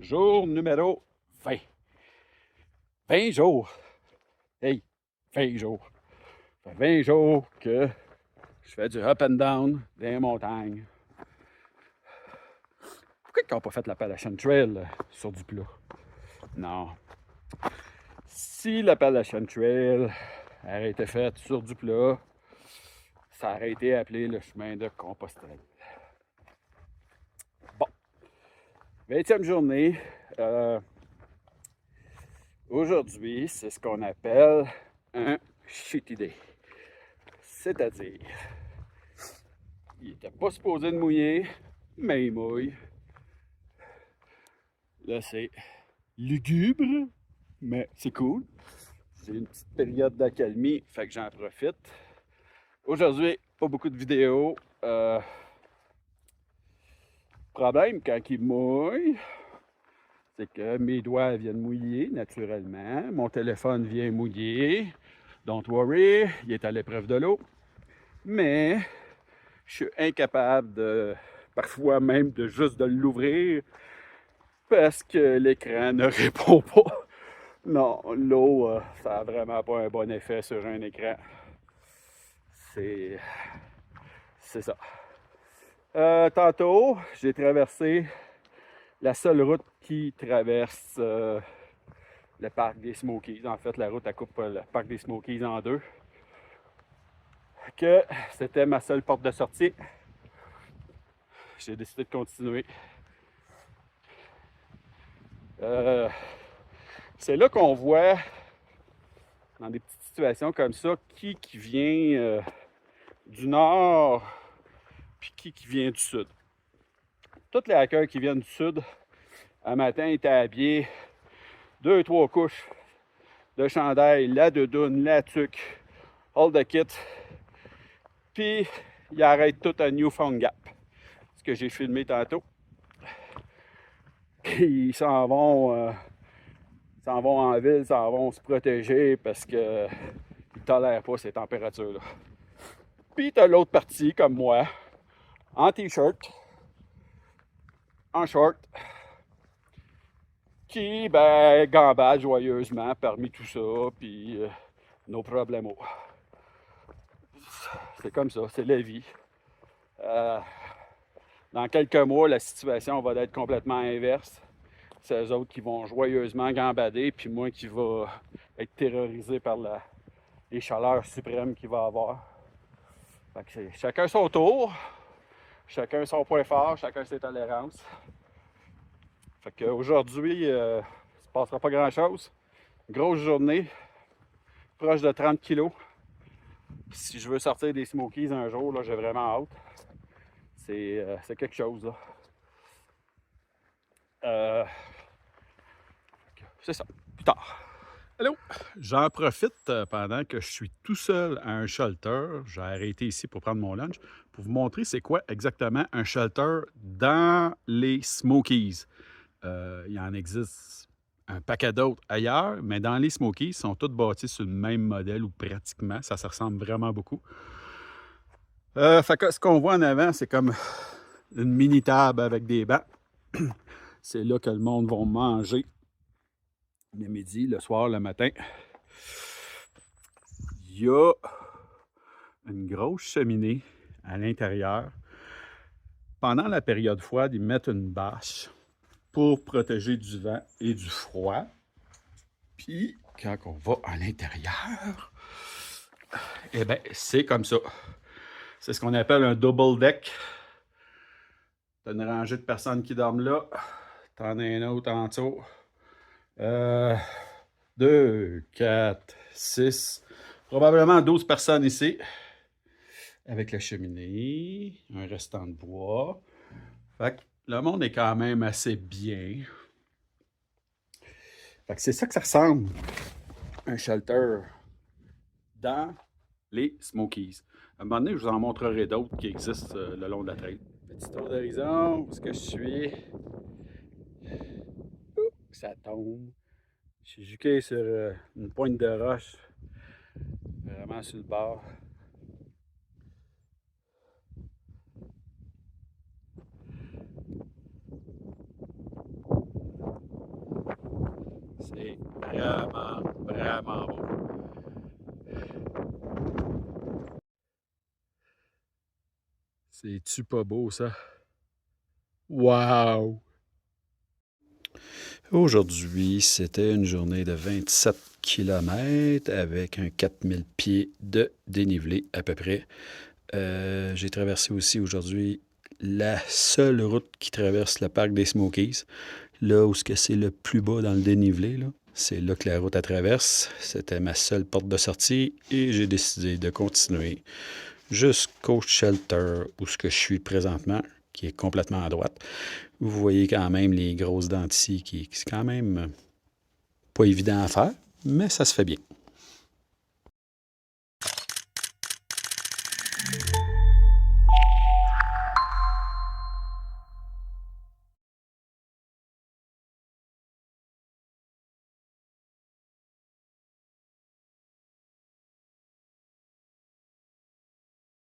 Jour numéro 20. 20 jours. Hey, 20 jours. Ça fait 20 jours que je fais du up and down dans les montagnes. Pourquoi ils n'ont pas fait l'Appalachian Trail sur du plat? Non. Si l'Appalachian Trail aurait été faite sur du plat, ça aurait été appelé le chemin de Compostelle. Bon. 20e journée. Aujourd'hui, c'est ce qu'on appelle un shitty day. C'est-à-dire, il n'était pas supposé de mouiller, mais il mouille. Là, c'est lugubre, mais c'est cool. C'est une petite période d'accalmie, fait que j'en profite. Aujourd'hui, pas beaucoup de vidéos. Problème, quand il mouille, c'est que mes doigts viennent mouiller naturellement. Mon téléphone vient mouiller. Don't worry, il est à l'épreuve de l'eau. Mais je suis incapable de, parfois même, de juste de l'ouvrir parce que l'écran ne répond pas. Non, l'eau, ça n'a vraiment pas un bon effet sur un écran. C'est ça. Tantôt, j'ai traversé la seule route qui traverse le parc des Smokies. En fait, la route, elle coupe le parc des Smokies en deux. Que c'était ma seule porte de sortie. J'ai décidé de continuer. C'est là qu'on voit, dans des petites situations comme ça, qui vient du nord, puis qui vient du sud. Tous les hackers qui viennent du sud, un matin, étaient habillés 2-3 couches de chandail, la doudoune, la tuque, all the kit. Puis, ils arrêtent tout à Newfound Gap, ce que j'ai filmé tantôt. Puis, ils s'en vont en ville, s'en vont se protéger parce qu'ils ne tolèrent pas ces températures-là. Puis, tu as l'autre partie, comme moi, en t-shirt, en short, qui, gambade joyeusement parmi tout ça, puis nos problèmes. C'est comme ça, c'est la vie. Dans quelques mois, la situation va être complètement inverse. C'est eux autres qui vont joyeusement gambader, puis moi qui va être terrorisé par les chaleurs suprêmes qu'il va avoir. Fait que c'est chacun son tour, chacun son point fort, chacun ses tolérances. Fait qu'aujourd'hui, il ne se passera pas grand-chose. Grosse journée, proche de 30 kilos. Si je veux sortir des Smokies un jour, là, j'ai vraiment hâte. C'est quelque chose, là. C'est ça, plus tard. Allô? J'en profite pendant que je suis tout seul à un shelter. J'ai arrêté ici pour prendre mon lunch pour vous montrer c'est quoi exactement un shelter dans les Smokies. Il y en existe un paquet d'autres ailleurs, mais dans les Smokies, ils sont tous bâtis sur le même modèle ou pratiquement. Ça se ressemble vraiment beaucoup. Fait que ce qu'on voit en avant, c'est comme une mini table avec des bancs. C'est là que le monde va manger le midi, le soir, le matin. Il y a une grosse cheminée à l'intérieur. Pendant la période froide, ils mettent une bâche pour protéger du vent et du froid. Puis, quand on va à l'intérieur, eh bien, c'est comme ça. C'est ce qu'on appelle un double deck. T'as une rangée de personnes qui dorment là. T'en as un autre en dessous. 2, 4, 6, probablement 12 personnes ici. Avec la cheminée, un restant de bois. Fait que le monde est quand même assez bien. Fait que c'est ça que ça ressemble, un shelter dans les Smokies. À un moment donné, je vous en montrerai d'autres qui existent le long de la traîne. Petit tour d'horizon, où est-ce que je suis? Ouh, ça tombe. Je suis juqué sur une pointe de roche, vraiment sur le bord. vraiment beau. C'est-tu pas beau, ça? Wow! Aujourd'hui, c'était une journée de 27 kilomètres avec un 4000 pieds de dénivelé à peu près. J'ai traversé aussi aujourd'hui la seule route qui traverse le parc des Smokies. Là où c'est le plus bas dans le dénivelé, là, c'est là que la route traverse. C'était ma seule porte de sortie et j'ai décidé de continuer jusqu'au shelter où ce que je suis présentement, qui est complètement à droite. Vous voyez quand même les grosses dents ici, qui c'est quand même pas évident à faire, mais ça se fait bien.